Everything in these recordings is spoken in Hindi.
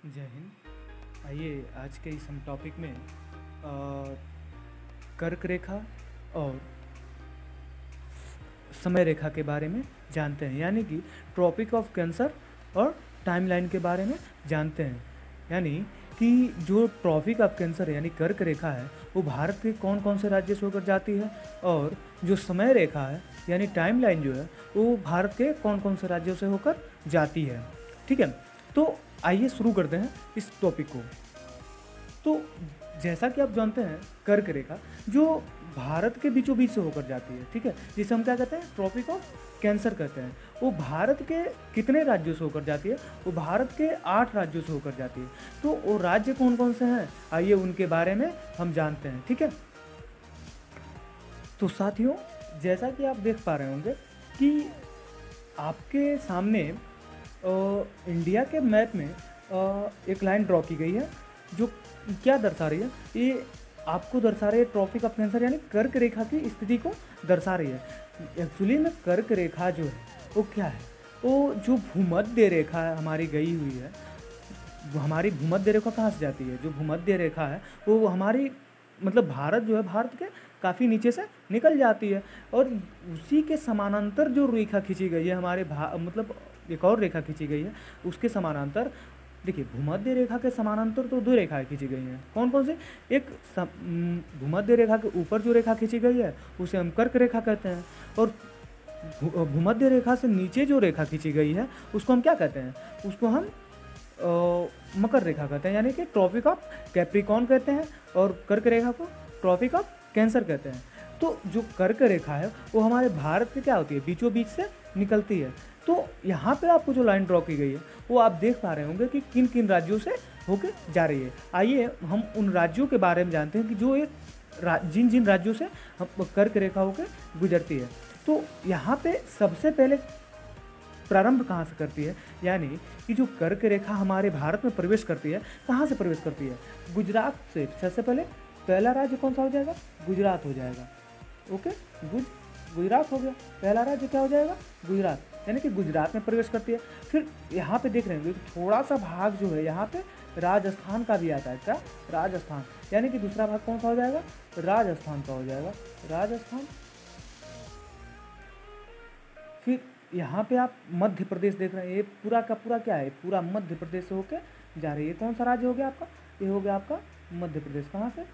जय हिंद। आइए आज के इस हम टॉपिक में कर्क रेखा और समय रेखा के बारे में जानते हैं, यानी कि ट्रॉपिक ऑफ कैंसर और टाइमलाइन के बारे में जानते हैं। यानी कि जो ट्रॉपिक ऑफ कैंसर है यानी कर्क रेखा है वो भारत के कौन कौन से राज्य से होकर जाती है, और जो समय रेखा है यानी टाइमलाइन जो है वो भारत के कौन कौन से राज्यों से होकर जाती है। ठीक है, तो आइए शुरू करते हैं इस टॉपिक को। तो जैसा कि आप जानते हैं कर्क रेखा जो भारत के बीचों बीच से होकर जाती है, ठीक है, जिसे हम क्या कहते हैं ट्रॉपिक ऑफ कैंसर कहते हैं। वो भारत के कितने राज्यों से होकर जाती है? वो भारत के 8 राज्यों से होकर जाती है। तो वो राज्य कौन कौन से हैं, आइए उनके बारे में हम जानते हैं। ठीक है, तो साथियों जैसा कि आप देख पा रहे होंगे कि आपके सामने इंडिया के मैप में एक लाइन ड्रॉ की गई है जो क्या दर्शा रही है, ये आपको दर्शा रही है ट्रॉपिक ऑफ कैंसर यानी कर्क रेखा की स्थिति को दर्शा रही है। एक्चुअली में कर्क रेखा जो है वो क्या है, वो जो भूमध्य रेखा हमारी गई हुई है, हमारी भूमध्य रेखा कहाँ से जाती है? जो भूमध्य रेखा है वो हमारी मतलब भारत जो है भारत के काफ़ी नीचे से निकल जाती है, और उसी के समानांतर जो रेखा खींची गई है हमारे मतलब एक और रेखा खींची गई है उसके समानांतर। देखिए भूमध्य रेखा के समानांतर तो 2 रेखाएं खींची गई हैं। कौन कौन सी? एक भूमध्य रेखा के ऊपर जो रेखा खींची गई है उसे हम कर्क रेखा कहते हैं, और भूमध्य रेखा से नीचे जो रेखा खींची गई है उसको हम क्या कहते हैं? उसको हम मकर रेखा कहते हैं, यानी कि ट्रॉपिक ऑफ कैप्रिकॉर्न कहते हैं, और कर्क रेखा को ट्रॉपिक ऑफ कैंसर कहते हैं। तो जो कर्क रेखा है वो हमारे भारत के क्या होती है, बीचों बीच से निकलती है। तो यहाँ पे आपको जो लाइन ड्रॉ की गई है वो आप देख पा रहे होंगे कि किन किन राज्यों से होकर जा रही है। आइए हम उन राज्यों के बारे में जानते हैं कि जो एक जिन जिन राज्यों से हम कर्क रेखा होकर गुजरती है। तो यहाँ पे सबसे पहले प्रारंभ कहाँ से करती है, यानी कि जो कर्क रेखा हमारे भारत में प्रवेश करती है, कहाँ से प्रवेश करती है? गुजरात से। सबसे पहले पहला राज्य कौन सा हो जाएगा? गुजरात हो जाएगा। ओके, गुजरात हो गया पहला राज्य, क्या हो जाएगा? गुजरात, यानी कि गुजरात में प्रवेश करती है। फिर यहाँ पे देख रहे हैं थोड़ा सा भाग जो है यहाँ पे राजस्थान का भी आता है। क्या? राजस्थान, यानी कि दूसरा भाग कौन सा हो जाएगा? राजस्थान का हो जाएगा, राजस्थान। फिर यहाँ पे आप मध्य प्रदेश देख रहे हैं, ये पूरा का पूरा क्या है? पूरा मध्य प्रदेश से होके जा रही है। कौन सा राज्य हो गया आपका? ये हो गया आपका मध्य प्रदेश। कहाँ से?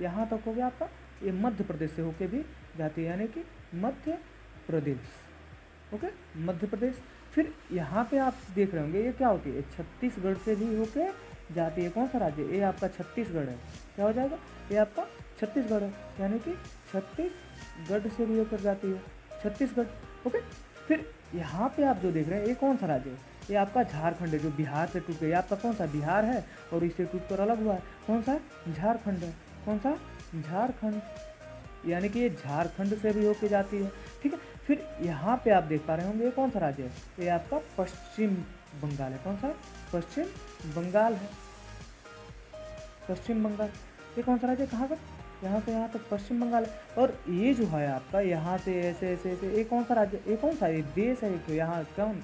यहाँ तक हो गया आपका, ये मध्य प्रदेश से होके भी जाती है, यानी कि मध्य प्रदेश। ओके, मध्य प्रदेश। फिर यहाँ पे आप देख रहे होंगे ये क्या होती है? छत्तीसगढ़ से भी होके जाती है। कौन सा राज्य? ये आपका छत्तीसगढ़ है। क्या हो जाएगा? ये आपका छत्तीसगढ़ है, यानी कि छत्तीसगढ़ से भी होकर जाती है, छत्तीसगढ़। ओके, फिर यहाँ पे आप जो देख रहे हैं ये कौन सा राज्य है? ये आपका झारखंड है, जो बिहार से टूट गया। आपका कौन सा? बिहार है, और इससे टूट कर अलग हुआ है। कौन सा? झारखंड है। कौन सा? झारखंड, यानी कि ये झारखंड से भी होके जाती है। ठीक है, फिर यहाँ पे आप देख पा रहे होंगे ये कौन सा राज्य है? ये आपका पश्चिम बंगाल है। कौन सा? पश्चिम बंगाल है, पश्चिम बंगाल। ये कौन सा राज्य है? कहाँ से? यहाँ से यहाँ तक पश्चिम बंगाल है। और ये जो है आपका यहाँ से ऐसे ऐसे ऐसे, ये कौन सा राज्य? ये कौन सा? ये देश है। तो यहाँ कौन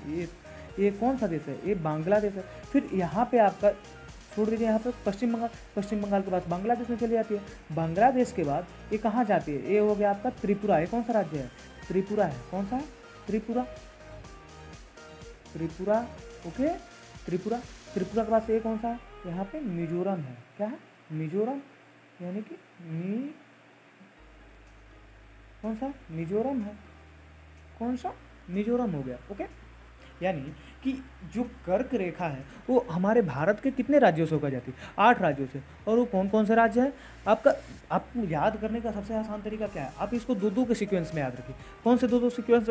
ये कौन सा देश है? ये बांग्लादेश है। फिर यहाँ पे आपका छोड़ दीजिए, यहाँ पे पश्चिम बंगाल, पश्चिम बंगाल के बाद बांग्लादेश में चली जाती है। बांग्लादेश के बाद ये कहाँ जाती है? ये हो गया आपका त्रिपुरा। ये कौन सा राज्य है? त्रिपुरा है। कौन सा है? त्रिपुरा, त्रिपुरा। ओके, त्रिपुरा। त्रिपुरा के बाद ये कौन सा है? यहाँ पे मिजोरम है। क्या है? मिजोरम, यानी कि कौन सा? मिजोरम है। कौन सा? मिजोरम हो गया। ओके, यानी कि जो कर्क रेखा है वो हमारे भारत के कितने राज्यों से होकर जाती है? 8 राज्यों से। और वो कौन कौन से राज्य हैं? आपको याद करने का सबसे आसान तरीका क्या है? आप इसको 2-2 के सीक्वेंस में याद रखिए। कौन से 2-2 सीक्वेंस?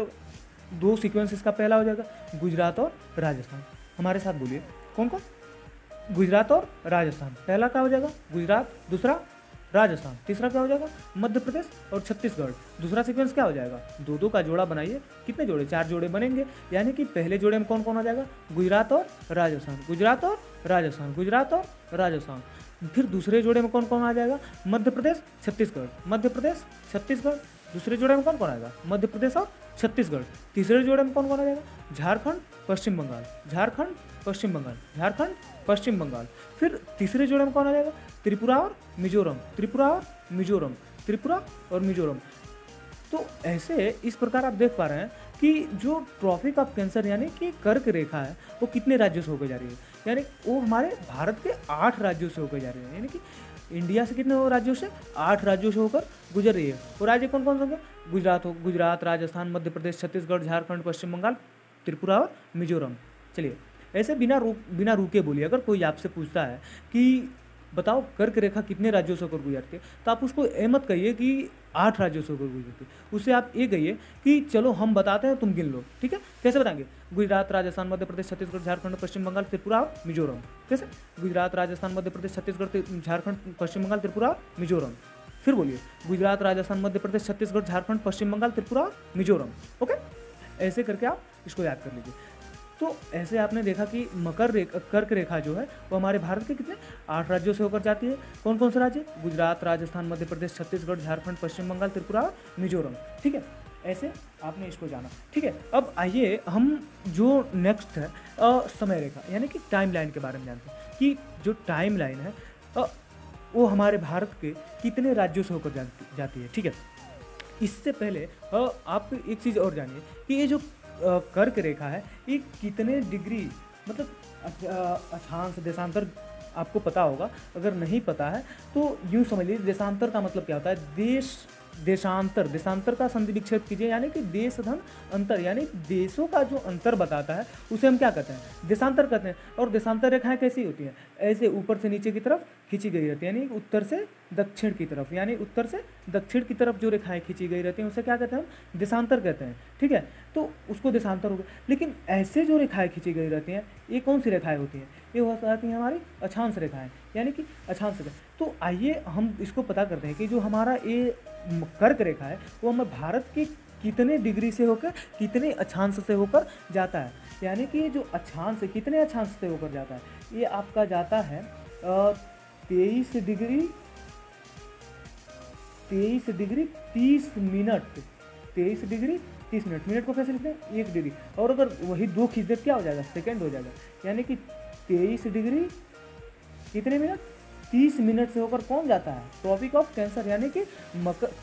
2 सीक्वेंस इसका पहला हो जाएगा गुजरात और राजस्थान। हमारे साथ बोलिए, कौन कौन? गुजरात और राजस्थान। पहला क्या हो जाएगा? गुजरात, दूसरा राजस्थान, तीसरा क्या हो जाएगा? मध्य प्रदेश और छत्तीसगढ़। दूसरा सीक्वेंस क्या हो जाएगा? 2-2 का जोड़ा बनाइए। कितने जोड़े? 4 जोड़े बनेंगे, यानी कि पहले जोड़े में कौन कौन आ जाएगा? गुजरात और राजस्थान, गुजरात और राजस्थान, गुजरात और राजस्थान। फिर दूसरे जोड़े में कौन कौन आ जाएगा? मध्य प्रदेश, छत्तीसगढ़, मध्य प्रदेश, छत्तीसगढ़। दूसरे जोड़े में कौन कौन आएगा? मध्य प्रदेश और छत्तीसगढ़। तीसरे जोड़े में कौन कौन आ जाएगा? झारखंड, पश्चिम बंगाल, झारखंड, पश्चिम बंगाल, झारखंड, पश्चिम बंगाल। फिर तीसरे जोड़े में कौन आ जाएगा? त्रिपुरा और मिजोरम, त्रिपुरा और मिजोरम, त्रिपुरा और मिजोरम। तो ऐसे इस प्रकार आप देख पा रहे हैं कि जो ट्रॉपिक ऑफ कैंसर यानी कि कर्क रेखा है वो कितने राज्यों से होकर जा रही है, यानी वो हमारे भारत के 8 राज्यों से होकर जा रही है, यानी कि इंडिया से कितने राज्यों से? 8 राज्यों से होकर गुजर रही है। वो राज्य कौन कौन से होंगे? गुजरात, राजस्थान, मध्य प्रदेश, छत्तीसगढ़, झारखंड, पश्चिम बंगाल, त्रिपुरा और मिजोरम। चलिए ऐसे बिना रुके बोलिए, अगर कोई आपसे पूछता है कि बताओ कर्क रेखा कितने राज्यों से होकर गुजरती है, तो आप उसको ये मत कहिए कि 8 राज्यों से होकर गुजरती है। उससे आप ये कहिए कि चलो हम बताते हैं, तुम गिन लो। ठीक है, कैसे बताएंगे? गुजरात, राजस्थान, मध्य प्रदेश, छत्तीसगढ़, झारखंड, पश्चिम बंगाल, त्रिपुरा और मिजोरम। कैसे? गुजरात, राजस्थान, मध्य प्रदेश, छत्तीसगढ़, झारखंड, पश्चिम बंगाल, त्रिपुरा और मिजोरम। फिर बोलिए, गुजरात, राजस्थान, मध्य प्रदेश, छत्तीसगढ़, झारखंड, पश्चिम बंगाल, त्रिपुरा और मिजोरम। ओके, ऐसे करके आप इसको याद कर लीजिए। तो ऐसे आपने देखा कि कर्क रेखा जो है वो हमारे भारत के कितने 8 राज्यों से होकर जाती है। कौन कौन से राज्य? गुजरात, राजस्थान, मध्य प्रदेश, छत्तीसगढ़, झारखंड, पश्चिम बंगाल, त्रिपुरा और मिजोरम। ठीक है, ऐसे आपने इसको जाना। ठीक है, अब आइए हम जो नेक्स्ट है समय रेखा यानी कि टाइम लाइन के बारे में जानते हैं कि जो टाइम लाइन है वो हमारे भारत के कितने राज्यों से होकर जाती है। ठीक है, इससे पहले आप एक चीज़ और जानिए कि ये जो कर्क रेखा है ये कितने डिग्री मतलब अक्षांश देशांतर आपको पता होगा। अगर नहीं पता है तो यूँ समझ लीजिए, देशांतर का मतलब क्या होता है? देशांतर का संधि विच्छेद कीजिए, यानी कि देश धन अंतर, यानी देशों का जो अंतर बताता है उसे हम क्या कहते हैं? देशांतर कहते हैं। और देशांतर रेखाएं कैसी होती हैं? ऐसे ऊपर से नीचे की तरफ खींची गई रहती है, यानी उत्तर से दक्षिण की तरफ, यानी उत्तर से दक्षिण की तरफ जो रेखाएं खींची गई रहती हैं उसे क्या कहते हैं? हम देशांतर कहते हैं। ठीक है, तो उसको देशांतर हो गया। लेकिन ऐसे जो रेखाएं खींची गई रहती हैं ये कौन सी रेखाएं होती हैं? ये हो जाती हैं हमारी अक्षांश रेखाएं, यानी कि अक्षांश रेखा। तो आइए हम इसको पता करते हैं कि जो हमारा ये कर्क रेखा है वो हमें भारत के कितने डिग्री से होकर कितने अक्षांश से होकर जाता है, यानी कि जो अक्षांश से कितने अक्षांश से होकर जाता है, ये आपका जाता है 23 degree 30 minute. 23 degree 30 minute, minute को कैसे लिखते हैं? 1 डिग्री, और अगर वही 2 खींच दे क्या हो जाएगा? सेकेंड हो जाएगा, यानी कि 23 डिग्री कितने मिनट? 30 मिनट से होकर कौन जाता है? ट्रॉपिक ऑफ कैंसर यानी कि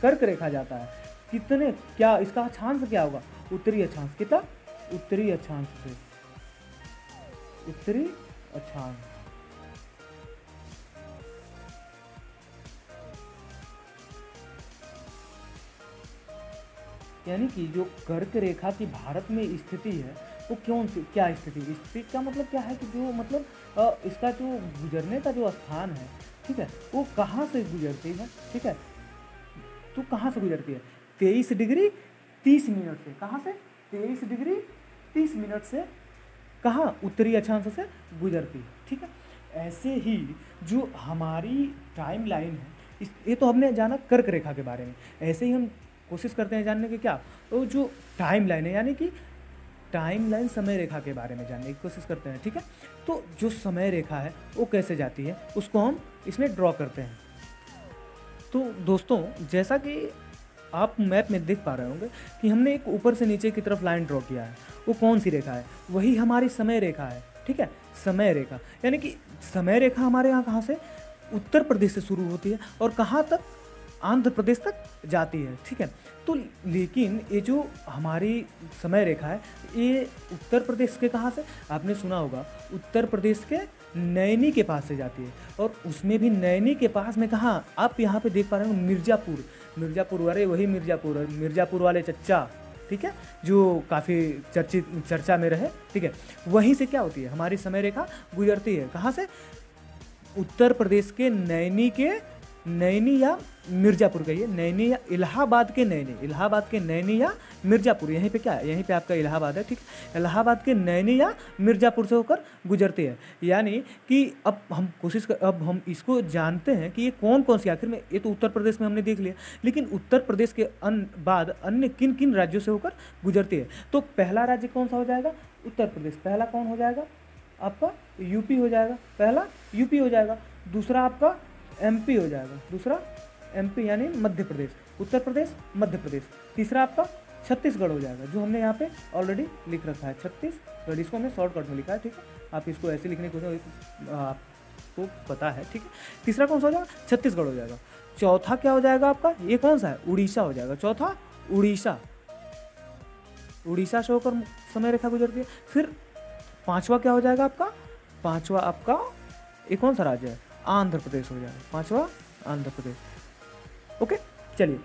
कर्क रेखा जाता है। कितने, क्या इसका अक्षांश क्या होगा? उत्तरी अक्षांश। कितना? उत्तरी अक्षांश से, उत्तरी अक्षांश। यानी कि जो कर्क रेखा की भारत में स्थिति है वो क्या स्थिति का मतलब क्या है कि जो मतलब इसका जो गुजरने का जो स्थान है, ठीक है, वो कहाँ से गुजरती है? ठीक है, तो कहाँ से गुजरती है? 23 डिग्री 30 मिनट से। कहाँ से? 23 डिग्री 30 मिनट से कहाँ? उत्तरी अक्षांश से गुजरती है। ठीक है, ऐसे ही जो हमारी टाइम लाइन है ये तो हमने जाना कर्क रेखा के बारे में। ऐसे ही हम कोशिश करते हैं जानने की क्या? तो जो टाइम लाइन है यानी कि टाइम लाइन समय रेखा के बारे में जानने की कोशिश करते हैं। ठीक है, तो जो समय रेखा है वो कैसे जाती है उसको हम इसमें ड्रॉ करते हैं। तो दोस्तों जैसा कि आप मैप में देख पा रहे होंगे कि हमने एक ऊपर से नीचे की तरफ लाइन ड्रॉ किया है, वो कौन सी रेखा है? वही हमारी समय रेखा है। ठीक है, समय रेखा यानी कि समय रेखा हमारे यहाँ कहाँ से? उत्तर प्रदेश से शुरू होती है और कहाँ तक? आंध्र प्रदेश तक जाती है। ठीक है, तो लेकिन ये जो हमारी समय रेखा है ये उत्तर प्रदेश के कहाँ से? आपने सुना होगा उत्तर प्रदेश के नैनी के पास से जाती है, और उसमें भी नैनी के पास में कहाँ? आप यहाँ पे देख पा रहे हो मिर्ज़ापुर, अरे वही मिर्ज़ापुर वाले चच्चा, ठीक है, जो काफ़ी चर्चा में रहे। ठीक है, वहीं से क्या होती है? हमारी समय रेखा गुजरती है कहाँ से? उत्तर प्रदेश के नैनी या मिर्ज़ापुर, कहिए नैनी या इलाहाबाद के नैनी या मिर्ज़ापुर। यहीं पे क्या है? यहीं पे आपका इलाहाबाद है। ठीक है, इलाहाबाद के नैनी या मिर्ज़ापुर से होकर गुजरते हैं। यानी कि अब हम इसको जानते हैं कि ये कौन कौन सी, आखिर में ये तो उत्तर प्रदेश में हमने देख लिया, लेकिन उत्तर प्रदेश के बाद अन्य किन किन राज्यों से होकर गुजरती है? तो पहला राज्य कौन सा हो जाएगा? उत्तर प्रदेश। पहला कौन हो जाएगा? आपका यूपी हो जाएगा। पहला यूपी हो जाएगा। दूसरा आपका एमपी हो जाएगा। दूसरा MP यानी मध्य प्रदेश, उत्तर प्रदेश, मध्य प्रदेश। तीसरा आपका छत्तीसगढ़ हो जाएगा, जो हमने यहाँ पे ऑलरेडी लिख रखा है छत्तीसगढ़, इसको हमने शॉर्टकट में लिखा है, ठीक है। आप इसको ऐसे लिखने की कोशिश, आपको पता है, ठीक है। तीसरा कौन सा हो जाएगा? छत्तीसगढ़ हो जाएगा। चौथा क्या हो जाएगा आपका? ये कौन सा है? उड़ीसा हो जाएगा। चौथा उड़ीसा, उड़ीसा से होकर समय रेखा गुजरती है। फिर पांचवा क्या हो जाएगा आपका? पांचवा आपका ये कौन सा राज्य है? आंध्र प्रदेश हो जाएगा। पांचवा आंध्र प्रदेश। ओके, चलिए,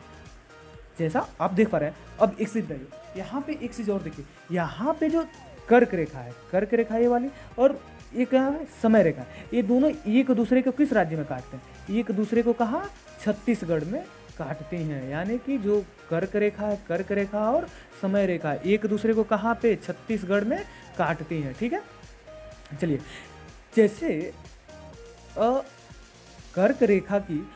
जैसा आप देख पा रहे हैं, अब एक चीज देखिए, यहाँ पे एक चीज और देखिए, यहाँ पे जो कर्क रेखा है, कर्क रेखा ये वाली, और ये क्या है? समय रेखा। ये दोनों एक दूसरे को किस राज्य में काटते हैं? एक दूसरे को कहाँ? छत्तीसगढ़ में काटते हैं। यानी कि जो कर्क रेखा है, कर्क रेखा और समय रेखा एक दूसरे को कहाँ पे? छत्तीसगढ़ में काटती हैं, ठीक है। चलिए, जैसे कर्क रेखा की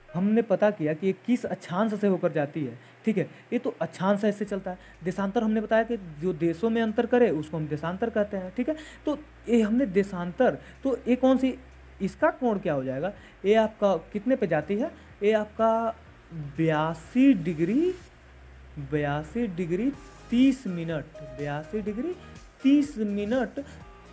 हमने पता किया कि ये किस अक्षांश से होकर जाती है, ठीक है। ये तो अक्षांश ऐसे चलता है। देशांतर हमने बताया कि जो देशों में अंतर करे उसको हम देशांतर कहते हैं, ठीक है। तो ये हमने देशांतर, तो ये कौन सी, इसका कोण क्या हो जाएगा? ये आपका कितने पे जाती है? ये आपका 82 डिग्री 30 मिनट, 82 डिग्री 30 मिनट।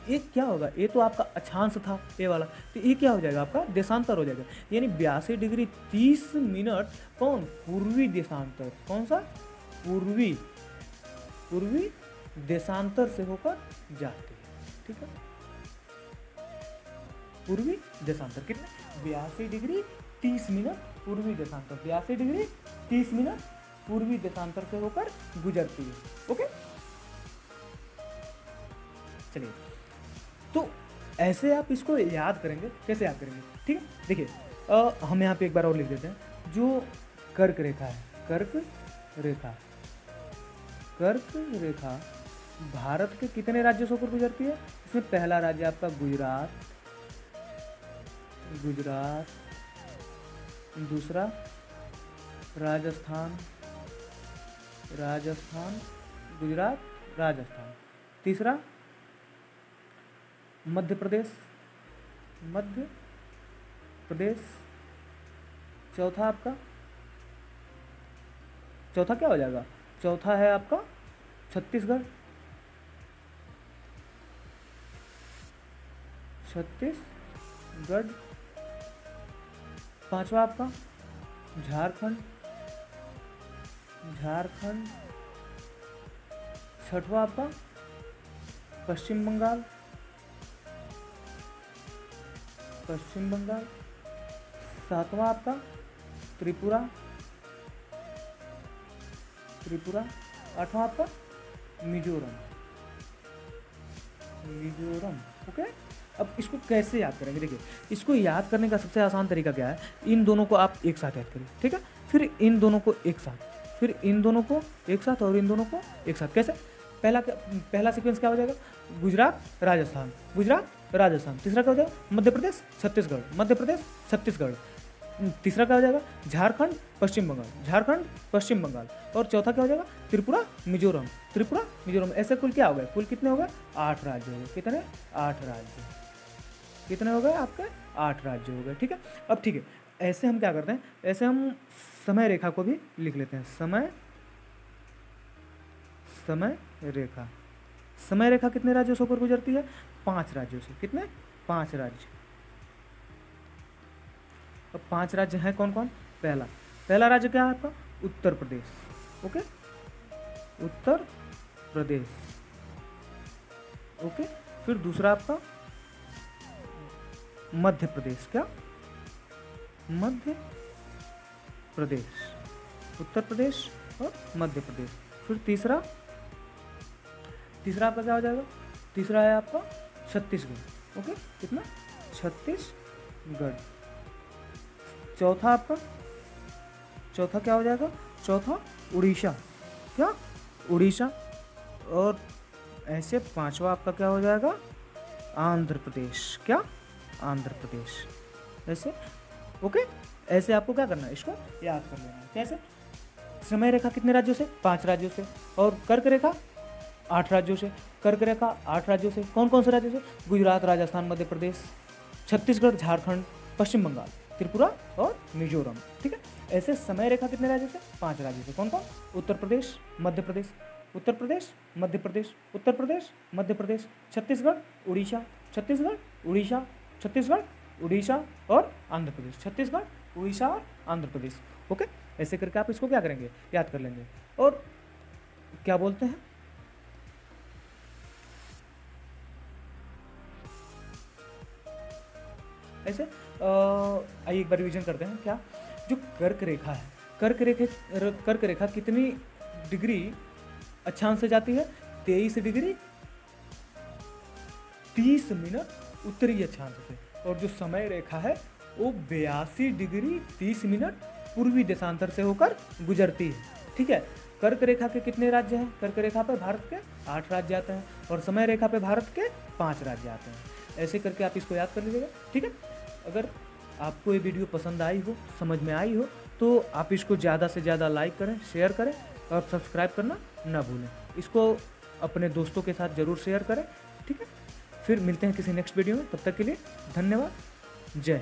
ये क्या होगा? ये तो आपका अक्षांश था ये वाला, तो ये क्या हो जाएगा? आपका देशांतर हो जाएगा। यानी 82 डिग्री 30 मिनट कौन? पूर्वी देशांतर। कौन सा? पूर्वी देशांतर से होकर जाती है, ठीक है। पूर्वी देशांतर कितने? 82 डिग्री 30 मिनट पूर्वी देशांतर, 82 डिग्री 30 मिनट पूर्वी देशांतर से होकर गुजरती है। ओके, चलिए, तो ऐसे आप इसको याद करेंगे। कैसे याद करेंगे? ठीक है, देखिए, हम यहाँ पे एक बार और लिख देते हैं। जो कर्क रेखा है, कर्क रेखा भारत के कितने राज्यों से होकर गुजरती है? इसमें पहला राज्य आपका गुजरात, दूसरा राजस्थान, गुजरात, राजस्थान। तीसरा मध्य प्रदेश, चौथा आपका, चौथा क्या हो जाएगा? चौथा है आपका छत्तीसगढ़, पांचवा आपका झारखंड, छठवा आपका पश्चिम बंगाल, सातवां आपका त्रिपुरा, आठवां आपका मिजोरम। ओके, अब इसको कैसे याद करेंगे? देखिए, इसको याद करने का सबसे आसान तरीका क्या है? इन दोनों को आप एक साथ याद करिए, ठीक है। फिर इन दोनों को एक साथ, फिर इन दोनों को एक साथ, और इन दोनों को एक साथ। कैसे? पहला सीक्वेंस क्या हो जाएगा? गुजरात, राजस्थान, तीसरा क्या हो जाएगा? मध्य प्रदेश, छत्तीसगढ़। तीसरा क्या हो जाएगा? झारखंड, पश्चिम बंगाल, और चौथा क्या हो जाएगा? त्रिपुरा, मिजोरम। ऐसे कुल क्या हो गए? कुल कितने हो गए? 8 राज्य हो गए। कितने? 8 राज्य। कितने हो गए आपके? 8 राज्य हो गए, ठीक है। अब ठीक है, ऐसे हम क्या करते हैं? ऐसे हम समय रेखा को भी लिख लेते हैं। समय रेखा कितने राज्यों से होकर गुजरती है? 5 राज्यों से। कितने? 5 राज्य। अब 5 राज्य हैं कौन कौन? पहला राज्य क्या है आपका? उत्तर प्रदेश। ओके, उत्तर प्रदेश। ओके, फिर दूसरा आपका मध्य प्रदेश। क्या? मध्य प्रदेश, उत्तर प्रदेश और मध्य प्रदेश। फिर तीसरा आपका क्या हो जाएगा? तीसरा है आपका छत्तीसगढ़। ओके, कितना? छत्तीसगढ़। चौथा क्या हो जाएगा? चौथा उड़ीसा। क्या? उड़ीसा। और ऐसे पांचवा आपका क्या हो जाएगा? आंध्र प्रदेश। क्या? आंध्र प्रदेश। ऐसे। ओके, ऐसे आपको क्या करना है? इसको याद कर लेना है। कैसे? समय रेखा कितने राज्यों से? 5 राज्यों से। और कर्क रेखा 8 राज्यों से। कौन कौन से राज्यों से? गुजरात, राजस्थान, मध्य प्रदेश, छत्तीसगढ़, झारखंड, पश्चिम बंगाल। त्रिपुरा और मिजोरम। ठीक है, ऐसे समय रेखा कितने राज्यों से? 5 राज्यों से। कौन कौन? उत्तर प्रदेश, मध्य प्रदेश, उत्तर प्रदेश, मध्य प्रदेश, उत्तर प्रदेश, मध्य प्रदेश, छत्तीसगढ़, उड़ीसा, छत्तीसगढ़, उड़ीसा, छत्तीसगढ़, उड़ीसा और आंध्र प्रदेश, छत्तीसगढ़, उड़ीसा और आंध्र प्रदेश। ओके, ऐसे करके आप इसको क्या करेंगे? याद कर लेंगे। और क्या बोलते हैं, ऐसे आइए एक बार रिवीजन करते हैं। क्या, जो कर्क रेखा है, कर्क रेखा कितनी डिग्री अक्षांश से जाती है? 23 डिग्री 30 मिनट उत्तरी अक्षांश से। और जो समय रेखा है वो 82 डिग्री 30 मिनट पूर्वी देशांतर से होकर गुजरती है। ठीक है, कर्क रेखा के कितने राज्य हैं? कर्क रेखा पे भारत के 8 राज्य आते हैं और समय रेखा पे भारत के 5 राज्य आते हैं। ऐसे करके आप इसको याद कर लीजिएगा। ठीक है, अगर आपको ये वीडियो पसंद आई हो, समझ में आई हो, तो आप इसको ज़्यादा से ज़्यादा लाइक करें, शेयर करें और सब्सक्राइब करना ना भूलें। इसको अपने दोस्तों के साथ ज़रूर शेयर करें। ठीक है, फिर मिलते हैं किसी नेक्स्ट वीडियो में। तब तक के लिए धन्यवाद। जय।